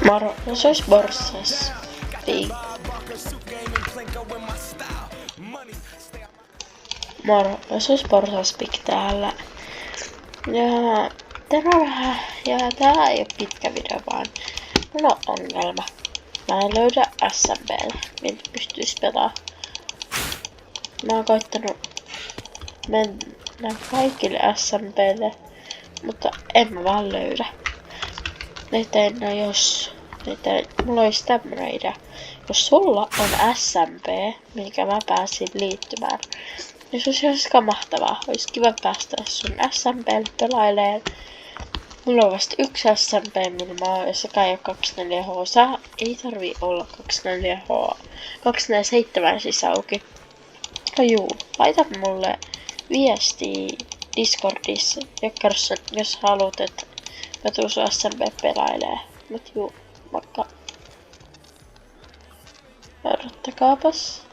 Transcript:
Moro, no se olisi Borsas. Moro, no se olisi Borsaspik täällä. Ja tää ei oo pitkä video vaan. Mulla on ongelma. Mä en löydä SMB:llä, miltä pystyis pelaa. Mä oon koittanut mennä kaikille SMB:lle, mutta en mä vaan löydä. Mulla olisi tämmönen idea. Jos sulla on SMP, minkä mä pääsin liittymään, niin se olisi ihan skamahtavaa. Olisi kiva päästä sun SMP:lle pelaileen. Mulla on vasta yksi SMP, millä mä oon, jos sekä ei oo 24H. Ei tarvii olla 24H. 247 siis auki. No juu, laita mulle viestiä Discordissa ja kerro, jos haluat, että mä tuun sun SMP pelailee. Mut juu, moikka. Odottakaapas.